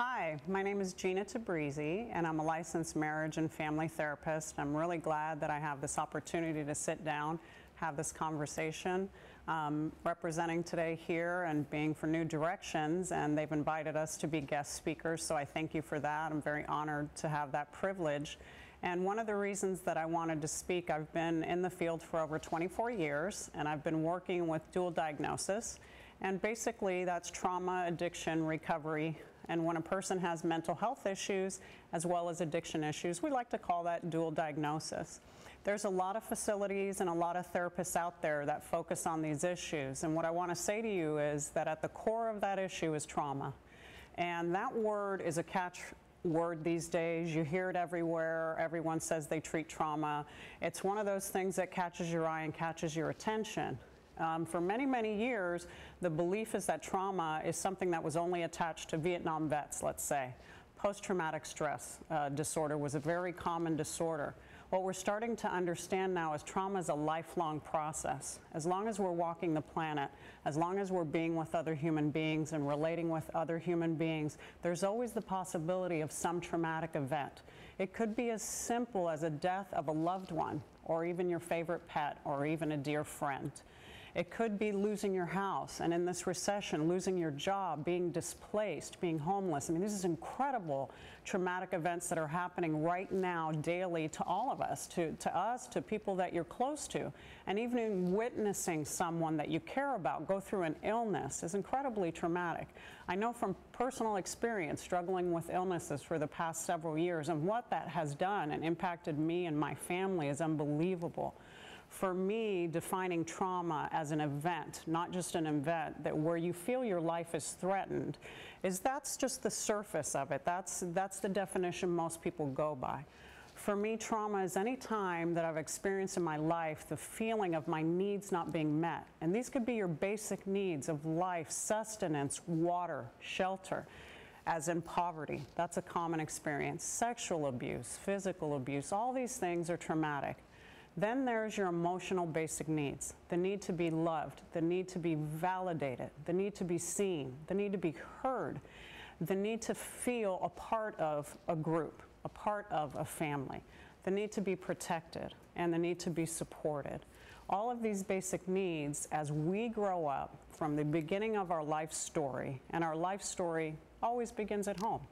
Hi, my name is Gina Tabrizy, and I'm a licensed marriage and family therapist. I'm really glad that I have this opportunity to sit down, have this conversation. Representing today here and being for New Directions, and they've invited us to be guest speakers, so I thank you for that. I'm very honored to have that privilege. And one of the reasons that I wanted to speak, I've been in the field for over 24 years, and I've been working with dual diagnosis. And basically, that's trauma, addiction, recovery. And when a person has mental health issues as well as addiction issues, we like to call that dual diagnosis. There's a lot of facilities and a lot of therapists out there that focus on these issues. And what I want to say to you is that at the core of that issue is trauma. And that word is a catchword these days. You hear it everywhere. Everyone says they treat trauma. It's one of those things that catches your eye and catches your attention. For many, many years, the belief is that trauma is something that was only attached to Vietnam vets, let's say. Post-traumatic stress disorder was a very common disorder. What we're starting to understand now is trauma is a lifelong process. As long as we're walking the planet, as long as we're being with other human beings and relating with other human beings, there's always the possibility of some traumatic event. It could be as simple as a death of a loved one, or even your favorite pet, or even a dear friend. It could be losing your house, and in this recession, losing your job, being displaced, being homeless. I mean, these are incredible traumatic events that are happening right now, daily, to all of us, to people that you're close to. And even witnessing someone that you care about go through an illness is incredibly traumatic. I know from personal experience struggling with illnesses for the past several years, and what that has done and impacted me and my family is unbelievable. For me, defining trauma as an event, not just an event that where you feel your life is threatened, that's just the surface of it. That's the definition most people go by. For me, trauma is any time that I've experienced in my life the feeling of my needs not being met. And these could be your basic needs of life, sustenance, water, shelter. As in poverty, that's a common experience. Sexual abuse, physical abuse, all these things are traumatic. Then there's your emotional basic needs, the need to be loved, the need to be validated, the need to be seen, the need to be heard, the need to feel a part of a group, a part of a family, the need to be protected, and the need to be supported. All of these basic needs, as we grow up from the beginning of our life story, and our life story always begins at home.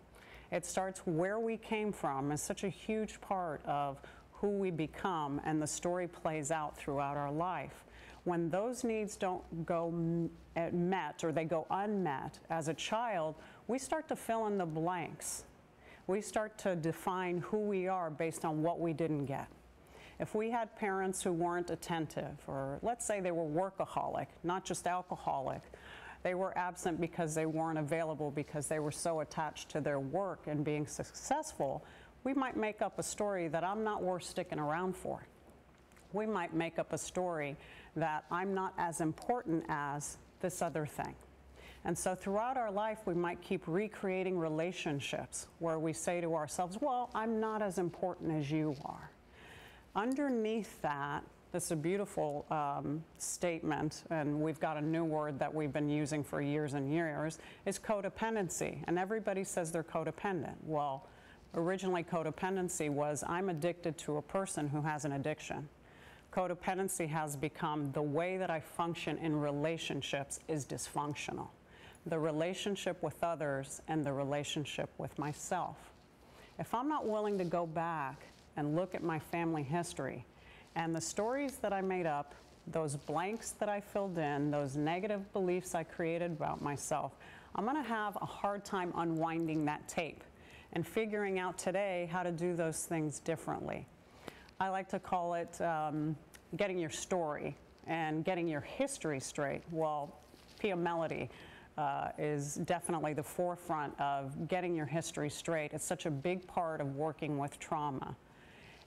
It starts where we came from. It's such a huge part of who we become, and the story plays out throughout our life. When those needs don't go met, or they go unmet as a child, we start to fill in the blanks. We start to define who we are based on what we didn't get. If we had parents who weren't attentive, or let's say they were workaholic, not just alcoholic, they were absent because they weren't available because they were so attached to their work and being successful, we might make up a story that I'm not worth sticking around for. We might make up a story that I'm not as important as this other thing. And so throughout our life, we might keep recreating relationships where we say to ourselves, well, I'm not as important as you are. Underneath that, this is a beautiful statement, and we've got a new word that we've been using for years and years, is codependency. And everybody says they're codependent. Well, originally, codependency was I'm addicted to a person who has an addiction. Codependency has become the way that I function in relationships is dysfunctional. The relationship with others and the relationship with myself. If I'm not willing to go back and look at my family history and the stories that I made up, those blanks that I filled in, those negative beliefs I created about myself, I'm going to have a hard time unwinding that tape and figuring out today how to do those things differently. I like to call it getting your story and getting your history straight. Well, Pia Melody is definitely the forefront of getting your history straight. It's such a big part of working with trauma.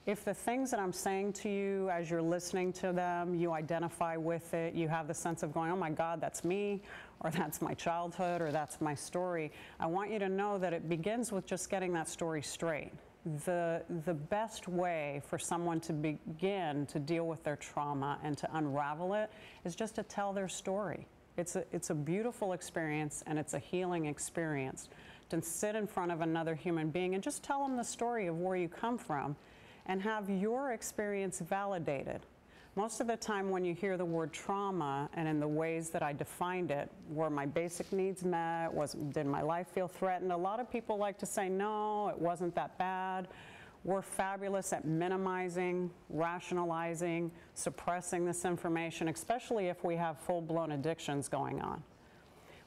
If the things that I'm saying to you as you're listening to them, you identify with it, you have the sense of going, oh my God, that's me, or that's my childhood, or that's my story, I want you to know that it begins with just getting that story straight. The best way for someone to begin to deal with their trauma and to unravel it is just to tell their story. It's a beautiful experience, and it's a healing experience and sit in front of another human being and just tell them the story of where you come from and have your experience validated. Most of the time when you hear the word trauma, and in the ways that I defined it, were my basic needs met, did my life feel threatened? A lot of people like to say, no, it wasn't that bad. We're fabulous at minimizing, rationalizing, suppressing this information, especially if we have full-blown addictions going on.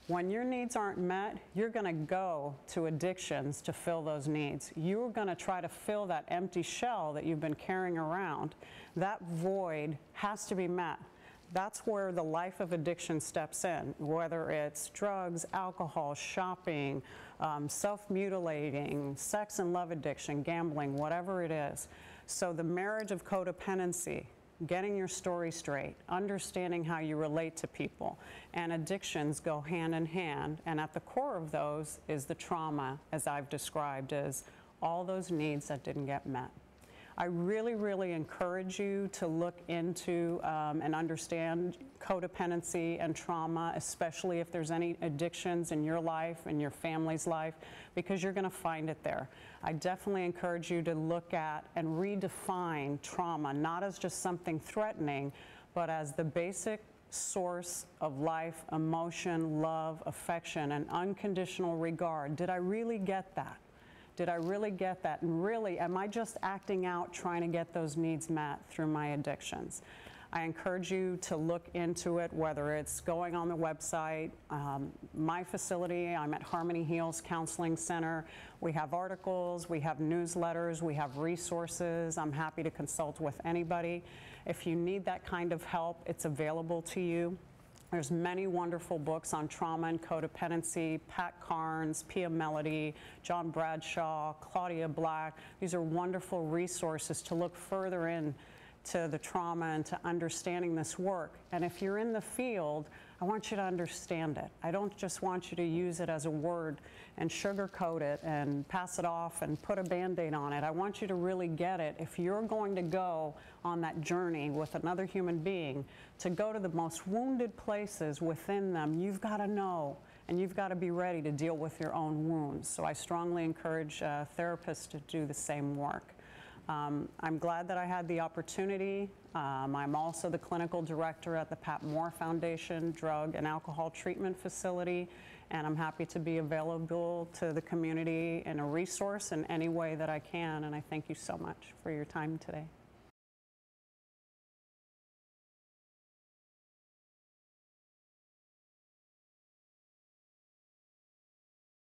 When your needs aren't met, you're going to go to addictions to fill those needs. You're going to try to fill that empty shell that you've been carrying around. That void has to be met. That's where the life of addiction steps in, whether it's drugs, alcohol, shopping, self-mutilating, sex and love addiction, gambling, whatever it is. So the marriage of codependency, getting your story straight, understanding how you relate to people, and addictions go hand in hand. And at the core of those is the trauma, as I've described, as all those needs that didn't get met. I really, really encourage you to look into and understand codependency and trauma, especially if there's any addictions in your life and your family's life, because you're going to find it there. I definitely encourage you to look at and redefine trauma, not as just something threatening, but as the basic source of life, emotion, love, affection, and unconditional regard. Did I really get that? Did I really get that? And really, am I just acting out trying to get those needs met through my addictions? I encourage you to look into it, whether it's going on the website, my facility. I'm at Harmony Heals Counseling Center. We have articles, we have newsletters, we have resources. I'm happy to consult with anybody. If you need that kind of help, it's available to you. There's many wonderful books on trauma and codependency, Pat Carnes, Pia Melody, John Bradshaw, Claudia Black. These are wonderful resources to look further in to the trauma and to understanding this work. And if you're in the field, I want you to understand it. I don't just want you to use it as a word and sugarcoat it and pass it off and put a Band-Aid on it. I want you to really get it. If you're going to go on that journey with another human being, to go to the most wounded places within them, you've got to know and you've got to be ready to deal with your own wounds. So I strongly encourage therapists to do the same work. I'm glad that I had the opportunity. I'm also the clinical director at the Pat Moore Foundation Drug and Alcohol Treatment Facility, and I'm happy to be available to the community in a resource in any way that I can, and I thank you so much for your time today.